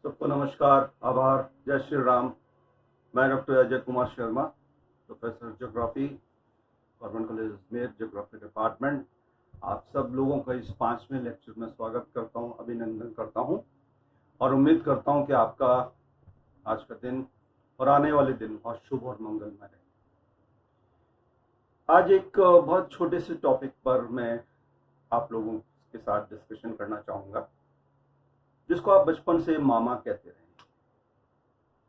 सबको नमस्कार, आभार, जय श्री राम। मैं doctor Ajay Kumar Sharma, professor geography, government college Ajmer, geography department. आप सब लोगों का इस 5वें लेक्चर में स्वागत करता हूं, अभिनंदन करता हूं और उम्मीद करता हूं कि आपका आज का दिन और आने वाले दिन बहुत शुभ और मंगलमय रहे। आज एक बहुत छोटे से टॉपिक पर मैं आप लोगों के साथ डिस्कशन करना चाहूँगा, जिसको आप बचपन से मामा कहते रहे,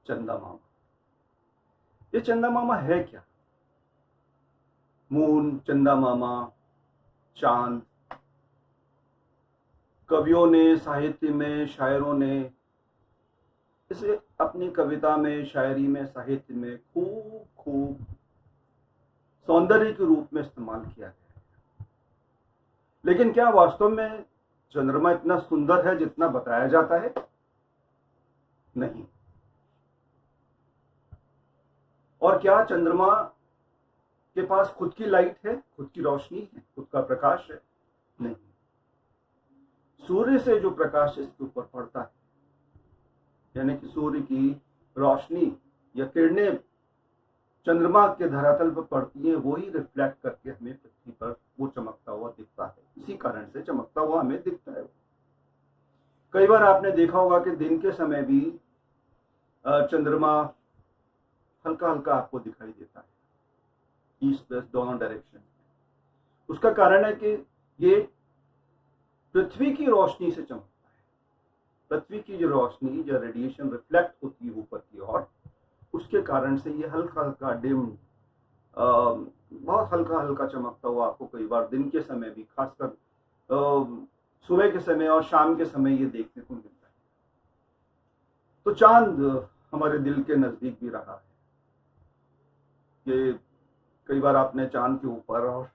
चंदा मामा। ये चंदा मामा है क्या? मून, चंदा मामा, चांद। कवियों ने, साहित्य में, शायरों ने इसे अपनी कविता में, शायरी में, साहित्य में खूब सौंदर्य के रूप में इस्तेमाल किया गया। लेकिन क्या वास्तव में चंद्रमा इतना सुंदर है जितना बताया जाता है? नहीं। और क्या चंद्रमा के पास खुद की लाइट है, खुद की रोशनी है, खुद का प्रकाश है? नहीं। सूर्य से जो प्रकाश इसके ऊपर पड़ता है, यानी कि सूर्य की रोशनी या किरणें चंद्रमा के धरातल पर पड़ती है, वही रिफ्लेक्ट करके हमें पृथ्वी पर वो चमकता हुआ दिखता है। इसी कारण से चमकता हुआ हमें दिखता है। कई बार आपने देखा होगा कि दिन के समय भी चंद्रमा हल्का हल्का आपको दिखाई देता है, ईस्ट वेस्ट दोनों डायरेक्शन। उसका कारण है कि ये पृथ्वी की रोशनी से चमकता है। पृथ्वी की जो रोशनी, जो रेडिएशन रिफ्लेक्ट होती है ऊपर की ओर, उसके कारण से ये हल्का हल्का डिम, बहुत हल्का हल्का चमकता हुआ आपको कई बार दिन के समय भी, खासकर सुबह के समय और शाम के समय ये देखने को मिलता है। तो चांद हमारे दिल के नजदीक भी रहा है। ये कई बार आपने चांद के ऊपर और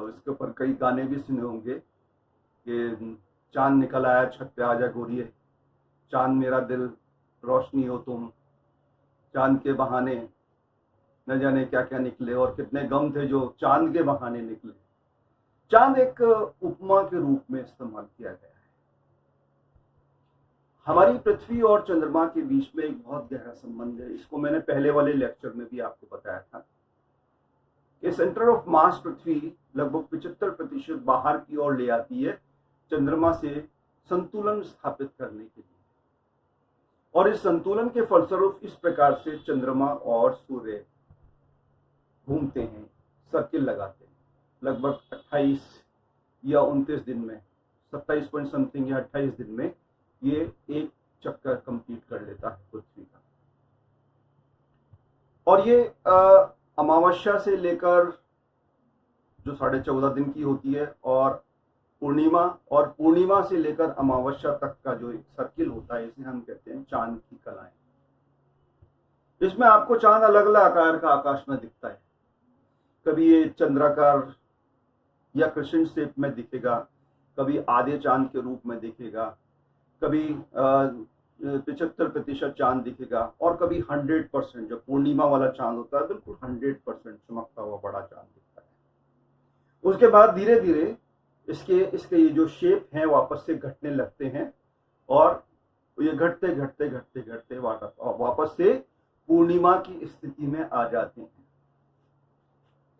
इसके ऊपर कई गाने भी सुने होंगे कि चांद निकल आया छत पे आजा गोरिये, चांद मेरा दिल, रोशनी हो तुम, चांद के बहाने न जाने क्या क्या निकले और कितने गम थे जो चांद के बहाने निकले। चांद एक उपमा के रूप में इस्तेमाल किया गया है। हमारी पृथ्वी और चंद्रमा के बीच में एक बहुत गहरा संबंध है। इसको मैंने पहले वाले लेक्चर में भी आपको बताया था कि सेंटर ऑफ मास पृथ्वी लगभग 75% बाहर की ओर ले आती है चंद्रमा से संतुलन स्थापित करने के लिए। और इस संतुलन के फलस्वरूप इस प्रकार से चंद्रमा और सूर्य घूमते हैं, सर्किल लगाते हैं। लगभग 28 या 29 दिन में, 27 पॉइंट समथिंग या 28 दिन में ये एक चक्कर कंप्लीट कर लेता है पृथ्वी का। और ये अमावस्या से लेकर जो 14.5 दिन की होती है और पूर्णिमा से लेकर अमावस्या तक का जो एक सर्किल होता है, इसे हम कहते हैं चांद की कलाएं। इसमें आपको चांद अलग अलग आकार का आकाश में दिखता है। कभी ये चंद्राकार या क्रिस्टल शेप में दिखेगा, कभी आधे चांद के रूप में दिखेगा, कभी 75% चांद दिखेगा और कभी 100%, जो पूर्णिमा वाला चांद होता है, बिल्कुल 100% चमकता हुआ बड़ा चांद दिखता है। उसके बाद धीरे धीरे इसके ये जो शेप हैं वापस से घटने लगते हैं और ये घटते घटते घटते घटते वापस से पूर्णिमा की स्थिति में आ जाते हैं।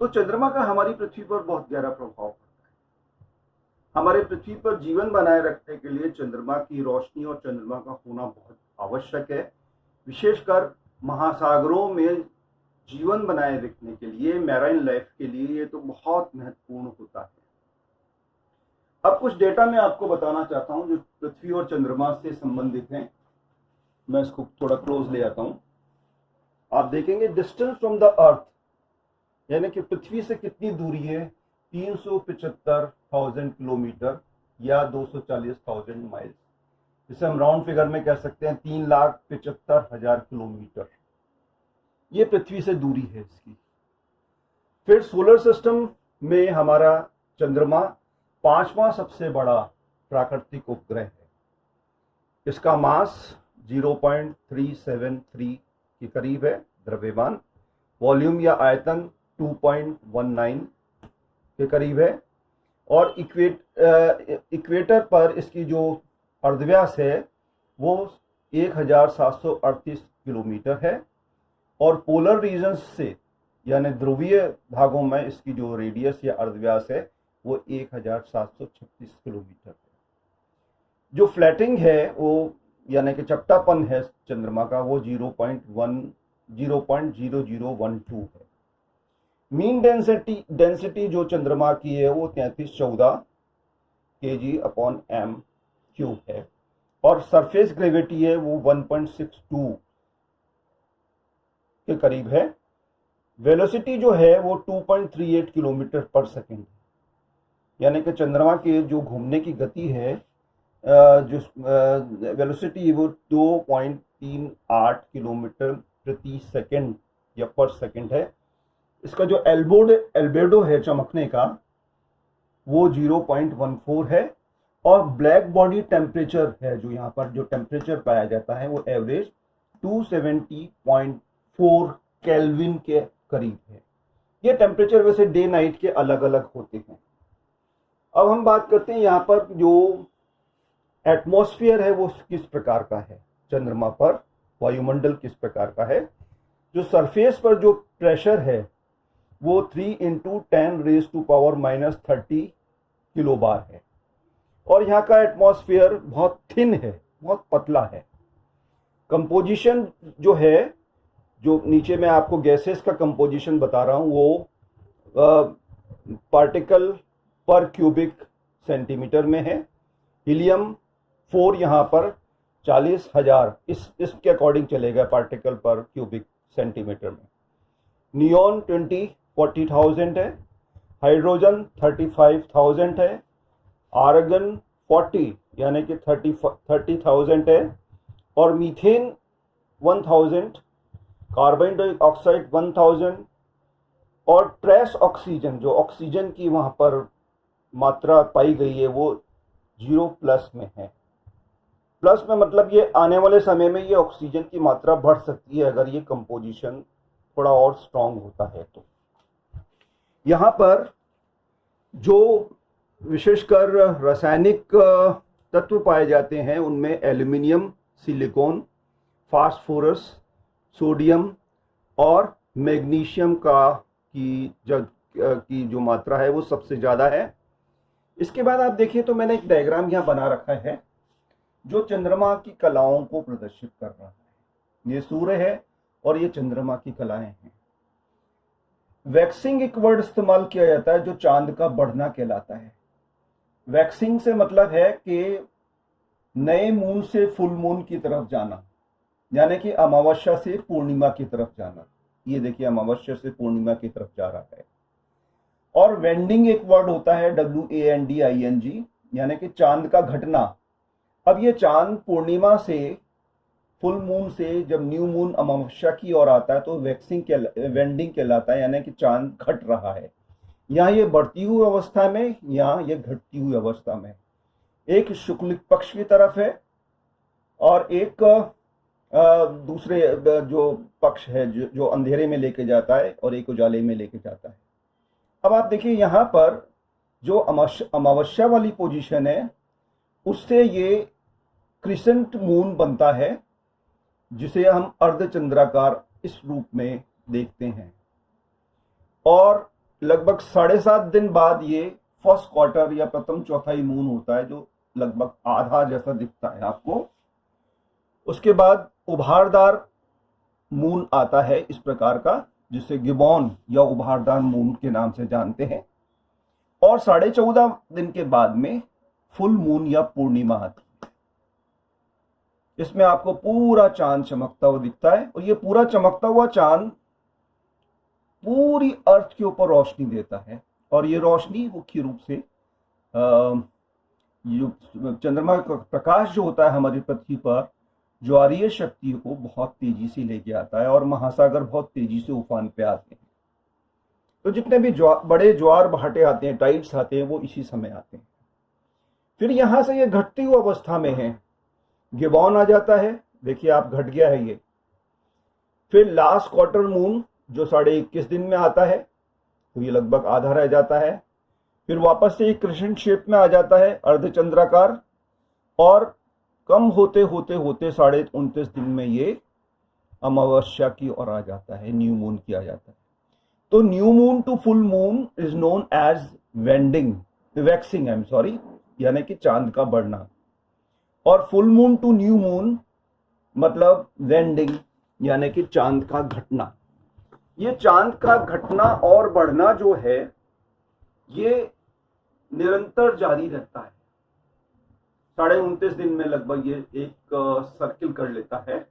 तो चंद्रमा का हमारी पृथ्वी पर बहुत गहरा प्रभाव पड़ता है। हमारे पृथ्वी पर जीवन बनाए रखने के लिए चंद्रमा की रोशनी और चंद्रमा का होना बहुत आवश्यक है। विशेषकर महासागरों में जीवन बनाए रखने के लिए, मैराइन लाइफ के लिए ये तो बहुत महत्वपूर्ण होता है। अब कुछ डेटा मैं आपको बताना चाहता हूं जो पृथ्वी और चंद्रमा से संबंधित हैं। मैं इसको थोड़ा क्लोज ले आता हूं। आप देखेंगे डिस्टेंस फ्रॉम द अर्थ, यानी कि पृथ्वी से कितनी दूरी है, 375,000 किलोमीटर या 240,000 माइल्स। जिसे हम राउंड फिगर में कह सकते हैं 3,75,000 किलोमीटर। ये पृथ्वी से दूरी है इसकी। फिर सोलर सिस्टम में हमारा चंद्रमा 5वां सबसे बड़ा प्राकृतिक उपग्रह है। इसका मास 0.373 के करीब है, द्रव्यमान। वॉल्यूम या आयतन 2.19 के करीब है। और इक्वेटर पर इसकी जो अर्धव्यास है वो 1738 किलोमीटर है, और पोलर रीजन्स से यानी ध्रुवीय भागों में इसकी जो रेडियस या अर्धव्यास है वो 1736 किलोमीटर है। जो फ्लैटिंग है वो यानी कि चपटापन है चंद्रमा का वो 0.0012 है। मीन डेंसिटी जो चंद्रमा की है वो 3314 kg/m³ है, और सरफेस ग्रेविटी है वो 1.62 के करीब है। वेलोसिटी जो है वो 2.38 किलोमीटर पर सेकेंड है, यानी कि चंद्रमा के जो घूमने की गति है जो वेलोसिटी वो 2.38 किलोमीटर प्रति सेकेंड या पर सेकेंड है। इसका जो एल्बेडो है चमकने का वो 0.14 है, और ब्लैक बॉडी टेम्परेचर है जो यहाँ पर जो टेम्परेचर पाया जाता है वो एवरेज 270.4 केल्विन के करीब है। ये टेम्परेचर वैसे डे नाइट के अलग अलग होते हैं। अब हम बात करते हैं यहाँ पर जो एटमॉस्फेयर है वो किस प्रकार का है, चंद्रमा पर वायुमंडल किस प्रकार का है। जो सरफेस पर जो प्रेशर है वो 3 × 10⁻³ किलोबार है, और यहाँ का एटमॉस्फेयर बहुत थिन है, बहुत पतला है। कंपोजिशन जो है, जो नीचे मैं आपको गैसेस का कंपोजिशन बता रहा हूँ वो पार्टिकल पर क्यूबिक सेंटीमीटर में है। हीलियम 4 यहाँ पर 40,000 इसके अकॉर्डिंग चलेगा पार्टिकल पर क्यूबिक सेंटीमीटर में। नियॉन 40,000 है, हाइड्रोजन 35,000 है, आर्गन 40 यानी कि 30,000 है, और मीथेन 1000, कार्बन डाइऑक्साइड 1000, और ट्रेस ऑक्सीजन जो ऑक्सीजन की वहाँ पर मात्रा पाई गई है वो 0+ में है। प्लस में मतलब ये आने वाले समय में ये ऑक्सीजन की मात्रा बढ़ सकती है अगर ये कंपोजिशन थोड़ा और स्ट्रांग होता है तो। यहाँ पर जो विशेषकर रासायनिक तत्व पाए जाते हैं उनमें एल्युमिनियम, सिलिकॉन, फास्फोरस, सोडियम और मैग्नीशियम की जो मात्रा है वो सबसे ज़्यादा है। इसके बाद आप देखिए तो मैंने एक डायग्राम यहाँ बना रखा है जो चंद्रमा की कलाओं को प्रदर्शित कर रहा है। ये सूर्य है और ये चंद्रमा की कलाएं हैं। वैक्सिंग एक वर्ड इस्तेमाल किया जाता है जो चांद का बढ़ना कहलाता है। वैक्सिंग से मतलब है कि नए मून से फुल मून की तरफ जाना, यानी कि अमावस्या से पूर्णिमा की तरफ जाना। ये देखिए अमावस्या से पूर्णिमा की तरफ जा रहा है। और वेंडिंग एक वर्ड होता है WANDING, यानी कि चांद का घटना। अब ये चांद पूर्णिमा से फुल मून से जब न्यू मून अमावस्या की ओर आता है तो वेंडिंग कहलाता है, यानी कि चांद घट रहा है। यहाँ ये बढ़ती हुई अवस्था में, यहाँ ये घटती हुई अवस्था में। एक शुक्ल पक्ष की तरफ है और एक दूसरे जो पक्ष है जो अंधेरे में लेके जाता है और एक उजाले में लेके जाता है। अब आप देखिए यहाँ पर जो अमावस्या वाली पोजीशन है उससे ये क्रिसेंट मून बनता है जिसे हम अर्धचंद्राकार इस रूप में देखते हैं। और लगभग 7.5 दिन बाद ये फर्स्ट क्वार्टर या प्रथम चौथाई मून होता है जो लगभग आधा जैसा दिखता है आपको। उसके बाद उभारदार मून आता है इस प्रकार का जिसे गिबॉन या उभारदार मून के नाम से जानते हैं। और 14.5 दिन के बाद में फुल मून या पूर्णिमा आती है। इसमें आपको पूरा चांद चमकता हुआ दिखता है और ये पूरा चमकता हुआ चांद पूरी अर्थ के ऊपर रोशनी देता है। और ये रोशनी मुख्य रूप से चंद्रमा का प्रकाश जो होता है हमारी पृथ्वी पर ज्वारीय शक्ति को बहुत तेजी से लेके आता है और महासागर बहुत तेजी से उफान पे आते हैं। तो जितने भी बड़े ज्वार भाटे आते हैं, टाइड्स आते हैं, वो इसी समय आते हैं। फिर यहां से ये घटती हुई अवस्था में है, गिबॉन आ जाता है। देखिए आप घट गया है ये। फिर लास्ट क्वार्टर मून जो 21.5 दिन में आता है तो ये लगभग आधा रह जाता है। फिर वापस से एक क्रिसेंट शेप में आ जाता है अर्धचंद्राकार। और कम होते होते होते 29.5 दिन में ये अमावस्या की ओर आ जाता है, न्यू मून किया जाता है। तो new moon to full moon is known as waxing, I am sorry, यानी कि चांद का बढ़ना। और full moon to new moon मतलब वेंडिंग, यानी कि चांद का घटना। ये चांद का घटना और बढ़ना जो है ये निरंतर जारी रहता है। 29.5 दिन में लगभग ये एक सर्किल कर लेता है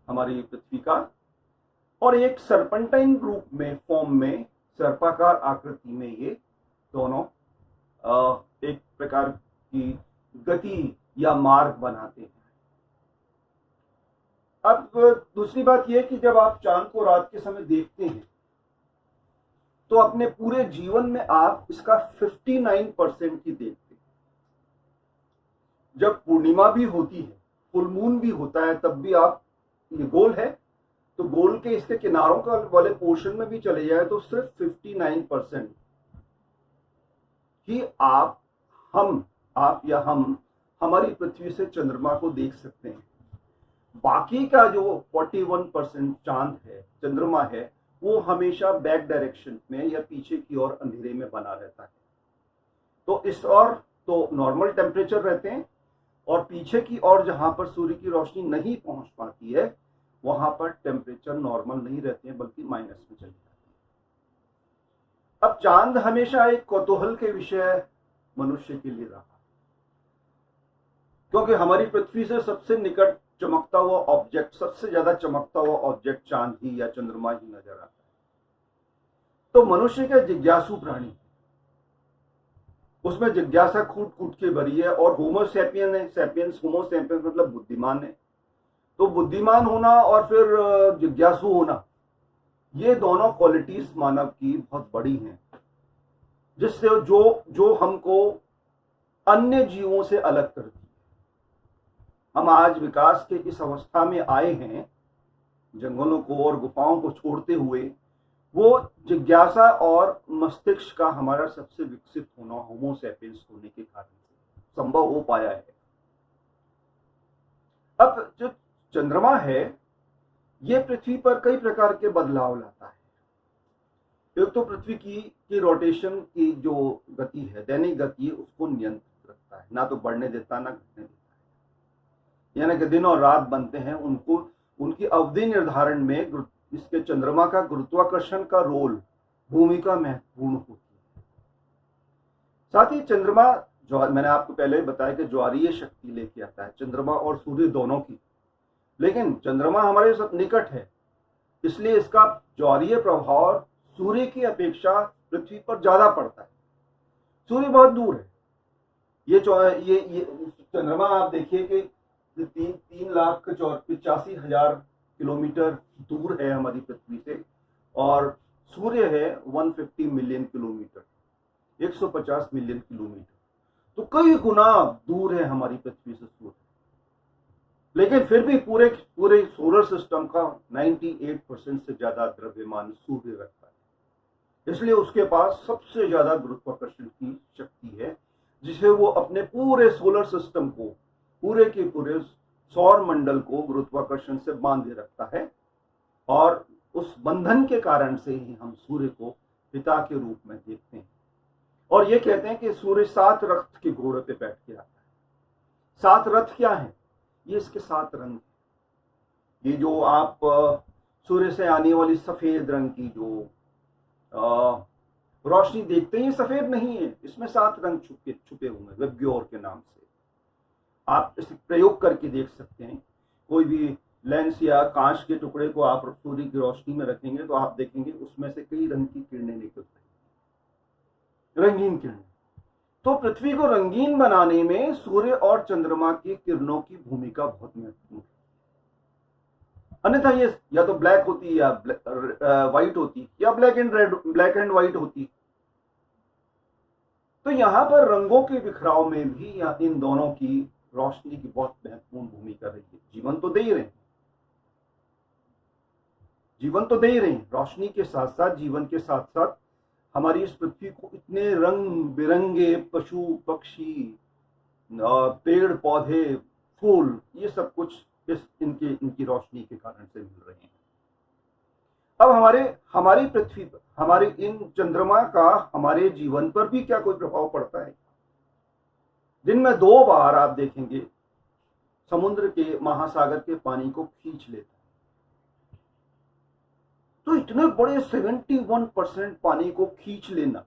हमारी पृथ्वी का, और एक सर्पेंटाइन रूप में, फॉर्म में, सर्पाकार आकृति में ये दोनों एक प्रकार की गति या मार्ग बनाते हैं। अब दूसरी बात यह कि जब आप चांद को रात के समय देखते हैं तो अपने पूरे जीवन में आप इसका 59% ही देखते हैं। जब पूर्णिमा भी होती है, फुल मून भी होता है, तब भी आप, ये गोल है तो गोल के इसके किनारों का वाले पोर्शन में भी चले जाए तो सिर्फ 59% ही आप या हम हमारी पृथ्वी से चंद्रमा को देख सकते हैं। बाकी का जो 41% चांद है, चंद्रमा है, वो हमेशा बैक डायरेक्शन में या पीछे की ओर अंधेरे में बना रहता है। तो इस ओर तो नॉर्मल टेम्परेचर रहते हैं, और पीछे की ओर जहां पर सूर्य की रोशनी नहीं पहुंच पाती है वहां पर टेम्परेचर नॉर्मल नहीं रहते हैं, बल्कि माइनस में चले जाते हैं। अब चांद हमेशा एक कौतूहल के विषय मनुष्य के लिए रहा, क्योंकि हमारी पृथ्वी से सबसे निकट चमकता हुआ ऑब्जेक्ट, सबसे ज्यादा चमकता हुआ ऑब्जेक्ट चांद ही या चंद्रमा ही नजर आता है। तो मनुष्य का जिज्ञासु प्राणी, उसमें जिज्ञासा कूट कूट के भरी है, और होमो सैपियन है, सैपियंस होमो सैपियंस मतलब बुद्धिमान है। तो बुद्धिमान होना और फिर जिज्ञासु होना, ये दोनों क्वालिटीज मानव की बहुत बड़ी हैं, जिससे जो हमको अन्य जीवों से अलग करती है। हम आज विकास के इस अवस्था में आए हैं, जंगलों को और गुफाओं को छोड़ते हुए, वो जिज्ञासा और मस्तिष्क का हमारा सबसे विकसित होना, होमो सैपियंस होने के कारण संभव हो पाया है। अब जो चंद्रमा है ये पृथ्वी पर कई प्रकार के बदलाव लाता है। एक तो पृथ्वी की रोटेशन की जो गति है, दैनिक गति, उसको नियंत्रित रखता है, ना तो बढ़ने देता ना घटने देता है। यानी कि दिन और रात बनते हैं, उनकी अवधि निर्धारण में इसके चंद्रमा का गुरुत्वाकर्षण का रोल, भूमिका महत्वपूर्ण होती है। साथ ही चंद्रमा, जो मैंने आपको पहले ही बताया कि ज्वारीय शक्ति लेके आता है, चंद्रमा और सूर्य दोनों की। लेकिन चंद्रमा हमारे साथ निकट है, इसलिए इसका ज्वारीय प्रभाव सूर्य की अपेक्षा पृथ्वी पर ज्यादा पड़ता है। सूर्य बहुत दूर है। ये चंद्रमा आप देखिए कि 3,85,000 किलोमीटर दूर है हमारी पृथ्वी से, और सूर्य है 150 मिलियन किलोमीटर, 150 मिलियन किलोमीटर, तो कई गुना दूर है हमारी पृथ्वी से सूर्य। लेकिन फिर भी पूरे सोलर सिस्टम का 98% से ज्यादा द्रव्यमान सूर्य रखता है, इसलिए उसके पास सबसे ज्यादा गुरुत्वाकर्षण की शक्ति है, जिसे वो अपने पूरे सोलर सिस्टम को, पूरे के पूरे सौर मंडल को गुरुत्वाकर्षण से बांधे रखता है। और उस बंधन के कारण से ही हम सूर्य को पिता के रूप में देखते हैं। और ये कहते हैं कि सूर्य 7 रथ के घोड़े पे बैठ के आता है। 7 रथ क्या है? ये इसके 7 रंग। ये जो आप सूर्य से आने वाली सफेद रंग की जो रोशनी देखते हैं, ये सफेद नहीं है, इसमें 7 रंग छुपे हुए हैं, वेबग्योर के नाम से। आप इसे प्रयोग करके देख सकते हैं। कोई भी लेंस या कांच के टुकड़े को आप सूर्य की रोशनी में रखेंगे तो आप देखेंगे उसमें से कई रंग की किरणें निकल रही, रंगीन किरणें। तो पृथ्वी को रंगीन बनाने में सूर्य और चंद्रमा की किरणों की भूमिका बहुत महत्वपूर्ण है। अन्यथा ये या तो ब्लैक होती या व्हाइट होती, या ब्लैक एंड व्हाइट होती। तो यहां पर रंगों के बिखराव में भी या इन दोनों की रोशनी की बहुत महत्वपूर्ण भूमिका रही है। जीवन तो दे ही रहे हैं, जीवन तो दे ही रहे हैं, रोशनी के साथ साथ, जीवन के साथ साथ हमारी इस पृथ्वी को इतने रंग बिरंगे पशु पक्षी, पेड़ पौधे, स्थूल, ये सब कुछ इनकी रोशनी के कारण से मिल रहे हैं। अब हमारी पृथ्वी पर, हमारे इन चंद्रमा का हमारे जीवन पर भी क्या कोई प्रभाव पड़ता है? दिन में 2 बार आप देखेंगे समुद्र के, महासागर के पानी को खींच लेता है। तो इतने बड़े 71% पानी को खींच लेना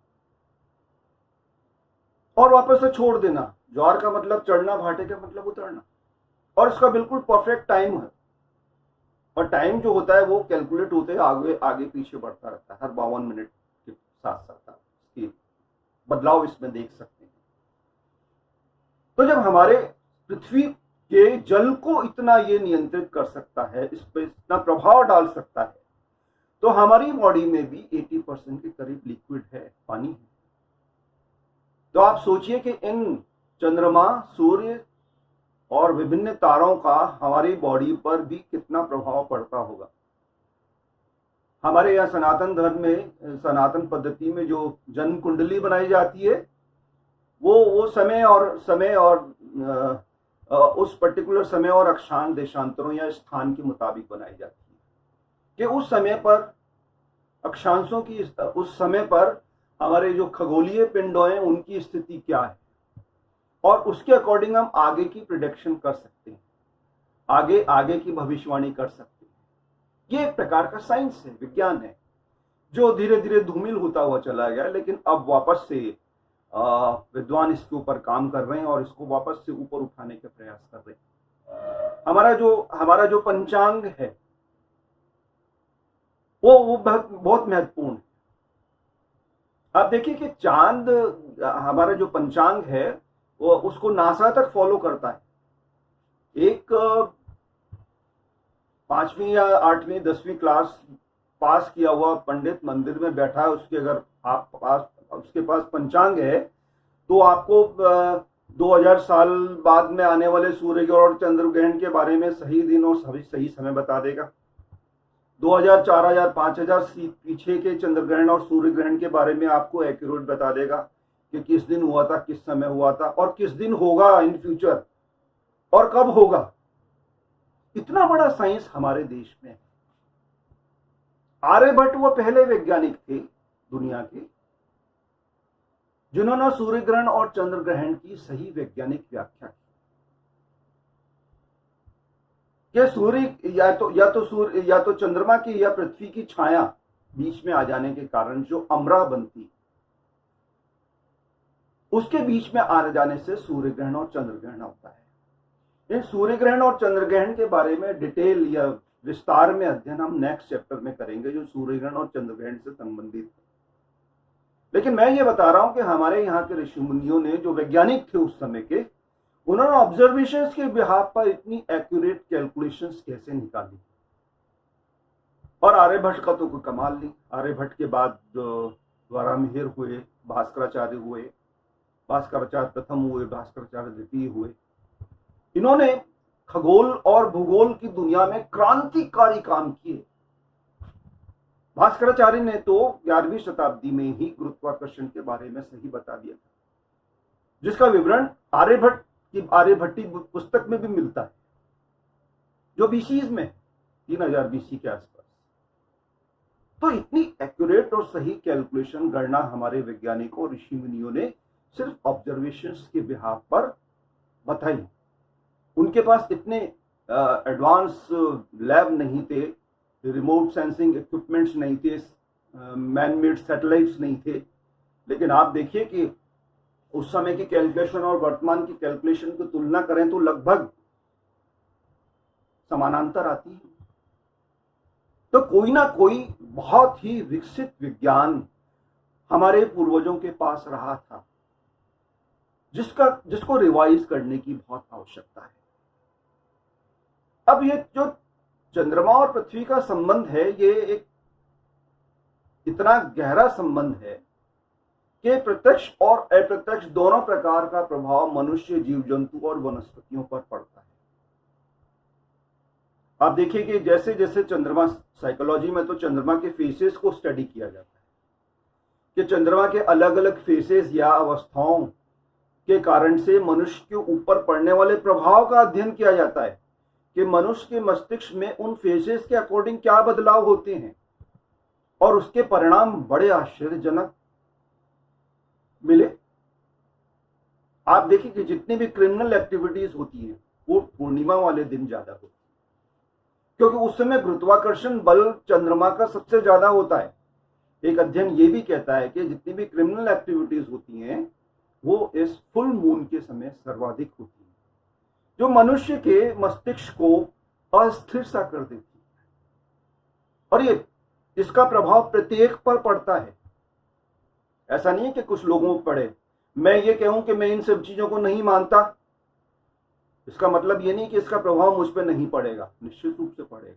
और वापस से छोड़ देना, ज्वार का मतलब चढ़ना, भाटे का मतलब उतरना, और इसका बिल्कुल परफेक्ट टाइम है। और टाइम जो होता है वो कैलकुलेट होते हैं, आगे आगे पीछे बढ़ता रहता है, हर 52 मिनट के साथ साथ आप इसकी बदलाव इसमें देख सकते हैं। तो जब हमारे पृथ्वी के जल को इतना ये नियंत्रित कर सकता है, इस पर इतना प्रभाव डाल सकता है, तो हमारी बॉडी में भी 80% के करीब लिक्विड है, पानी है। तो आप सोचिए कि इन चंद्रमा, सूर्य और विभिन्न तारों का हमारी बॉडी पर भी कितना प्रभाव पड़ता होगा। हमारे यहाँ सनातन धर्म में, सनातन पद्धति में जो जन्म कुंडली बनाई जाती है, वो समय और उस पर्टिकुलर समय और अक्षांश, देशांतरों या स्थान के मुताबिक बनाई जाती है कि उस समय पर अक्षांशों की, उस समय पर हमारे जो खगोलीय पिंडों हैं उनकी स्थिति क्या है, और उसके अकॉर्डिंग हम आगे की प्रिडिक्शन कर सकते हैं, आगे की भविष्यवाणी कर सकते हैं। ये एक प्रकार का साइंस है, विज्ञान है, जो धीरे धीरे धूमिल होता हुआ चला गया, लेकिन अब वापस से विद्वान इसके ऊपर काम कर रहे हैं और इसको वापस से ऊपर उठाने के प्रयास कर रहे हैं। हमारा जो पंचांग है वो बहुत महत्वपूर्ण है। आप देखिए कि चांद, हमारा जो पंचांग है वो उसको नासा तक फॉलो करता है। एक 5वीं या 8वीं 10वीं क्लास पास किया हुआ पंडित मंदिर में बैठा है, उसके अगर उसके पास पंचांग है तो आपको 2000 साल बाद में आने वाले सूर्य और चंद्र ग्रहण के बारे में सही दिन और सही समय बता देगा। 2000, 4000, 5000 पीछे के चंद्र ग्रहण और सूर्य ग्रहण के बारे में आपको एक्यूरेट बता देगा कि किस दिन हुआ था, किस समय हुआ था, और किस दिन होगा इन फ्यूचर, और कब होगा। इतना बड़ा साइंस हमारे देश में है। आर्यभट्ट वो पहले वैज्ञानिक थे दुनिया के जिन्होंने सूर्य ग्रहण और चंद्र ग्रहण की सही वैज्ञानिक व्याख्या की। कि सूर्य या तो चंद्रमा की या पृथ्वी की छाया बीच में आ जाने के कारण जो अमरा बनती, उसके बीच में आ जाने से सूर्य ग्रहण और चंद्र ग्रहण होता है। इन सूर्य ग्रहण और चंद्र ग्रहण के बारे में डिटेल या विस्तार में अध्ययन हम नेक्स्ट चैप्टर में करेंगे, जो सूर्य ग्रहण और चंद्र ग्रहण से संबंधित है। लेकिन मैं ये बता रहा हूं कि हमारे यहाँ के ऋषि मुनियों ने, जो वैज्ञानिक थे उस समय के, उन्होंने ऑब्जर्वेशंस के बिहाफ पर इतनी एक्यूरेट कैलकुलेशंस कैसे निकाली। और आर्यभट्ट का तो कोई कमाल नहीं। आर्यभट्ट के बाद द्वारामिहिर हुए, भास्कराचार्य हुए, भास्कराचार्य प्रथम हुए, भास्कराचार्य द्वितीय हुए। इन्होंने खगोल और भूगोल की दुनिया में क्रांतिकारी काम किए। भास्कराचार्य ने तो 11वीं शताब्दी में ही गुरुत्वाकर्षण के बारे में सही बता दिया था, जिसका विवरण आर्यभट्टी पुस्तक में भी मिलता है, जो बीसीज में 3000 बीसी के आसपास। तो इतनी एक्यूरेट और सही कैलकुलेशन, गणना हमारे वैज्ञानिकों और ऋषि मुनियों ने सिर्फ ऑब्जर्वेशंस के बिहाफ पर बताई। उनके पास इतने एडवांस लैब नहीं थे, रिमोट सेंसिंग इक्विपमेंट्स नहीं थे, मैन मेड सैटेलाइट्स नहीं थे। लेकिन आप देखिए कि उस समय की कैलकुलेशन और वर्तमान की कैलकुलेशन की तुलना करें तो लगभग समानांतर आती है। तो कोई ना कोई बहुत ही विकसित विज्ञान हमारे पूर्वजों के पास रहा था, जिसको रिवाइज करने की बहुत आवश्यकता है। अब ये जो चंद्रमा और पृथ्वी का संबंध है, ये एक इतना गहरा संबंध है कि प्रत्यक्ष और अप्रत्यक्ष दोनों प्रकार का प्रभाव मनुष्य, जीव जंतु और वनस्पतियों पर पड़ता है। आप देखिए कि जैसे जैसे चंद्रमा, साइकोलॉजी में तो चंद्रमा के फेसेस को स्टडी किया जाता है कि चंद्रमा के अलग अलग फेसेस या अवस्थाओं के कारण से मनुष्य के ऊपर पड़ने वाले प्रभाव का अध्ययन किया जाता है कि मनुष्य के मस्तिष्क में उन फेजेस के अकॉर्डिंग क्या बदलाव होते हैं, और उसके परिणाम बड़े आश्चर्यजनक मिले। आप देखिए कि जितनी भी क्रिमिनल एक्टिविटीज होती हैं वो पूर्णिमा वाले दिन ज्यादा होती है, क्योंकि उस समय गुरुत्वाकर्षण बल चंद्रमा का सबसे ज्यादा होता है। एक अध्ययन ये भी कहता है कि जितनी भी क्रिमिनल एक्टिविटीज होती हैं वो इस फुल मून के समय सर्वाधिक होती है, जो मनुष्य के मस्तिष्क को अस्थिर सा कर देती है, और ये इसका प्रभाव प्रत्येक पर पड़ता है। ऐसा नहीं है कि कुछ लोगों पर पड़े। मैं ये कहूं कि मैं इन सब चीजों को नहीं मानता, इसका मतलब ये नहीं कि इसका प्रभाव मुझ पर नहीं पड़ेगा, निश्चित रूप से पड़ेगा।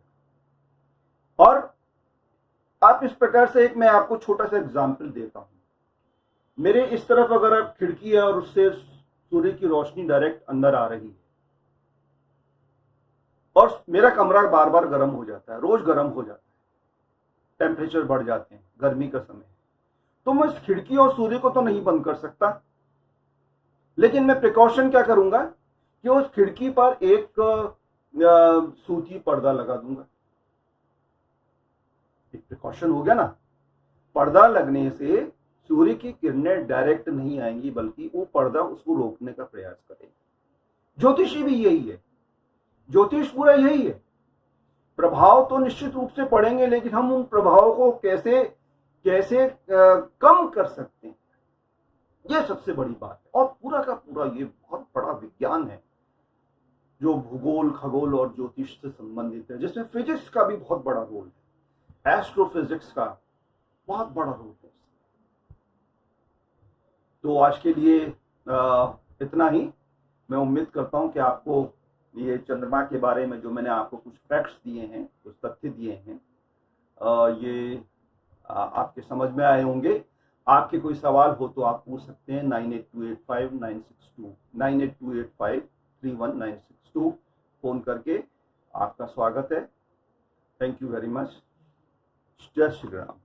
और आप इस प्रकार से, एक मैं आपको छोटा सा एग्जाम्पल देता हूं। मेरे इस तरफ अगर खिड़की है और उससे सूर्य की रोशनी डायरेक्ट अंदर आ रही है, और मेरा कमरा बार बार गर्म हो जाता है, रोज गर्म हो जाता है, टेम्परेचर बढ़ जाते हैं गर्मी का समय, तो मैं इस खिड़की और सूर्य को तो नहीं बंद कर सकता, लेकिन मैं प्रिकॉशन क्या करूंगा कि उस खिड़की पर एक सूती पर्दा लगा दूंगा। एक प्रिकॉशन हो गया ना। पर्दा लगने से सूर्य की किरणें डायरेक्ट नहीं आएंगी, बल्कि वो पर्दा उसको रोकने का प्रयास करेगा। ज्योतिषी भी यही है, ज्योतिष पूरा यही है। प्रभाव तो निश्चित रूप से पड़ेंगे, लेकिन हम उन प्रभावों को कैसे कैसे कम कर सकते हैं, यह सबसे बड़ी बात है। और पूरा का पूरा ये बहुत बड़ा विज्ञान है जो भूगोल, खगोल और ज्योतिष से संबंधित है, जिसमें फिजिक्स का भी बहुत बड़ा रोल है, एस्ट्रोफिजिक्स का बहुत बड़ा रोल है। तो आज के लिए इतना ही। मैं उम्मीद करता हूं कि आपको ये चंद्रमा के बारे में जो मैंने आपको कुछ फैक्ट्स दिए हैं, कुछ तथ्य दिए हैं, ये आपके समझ में आए होंगे। आपके कोई सवाल हो तो आप पूछ सकते हैं 9828531962 फोन करके। आपका स्वागत है। Thank you very much. जय श्री राम।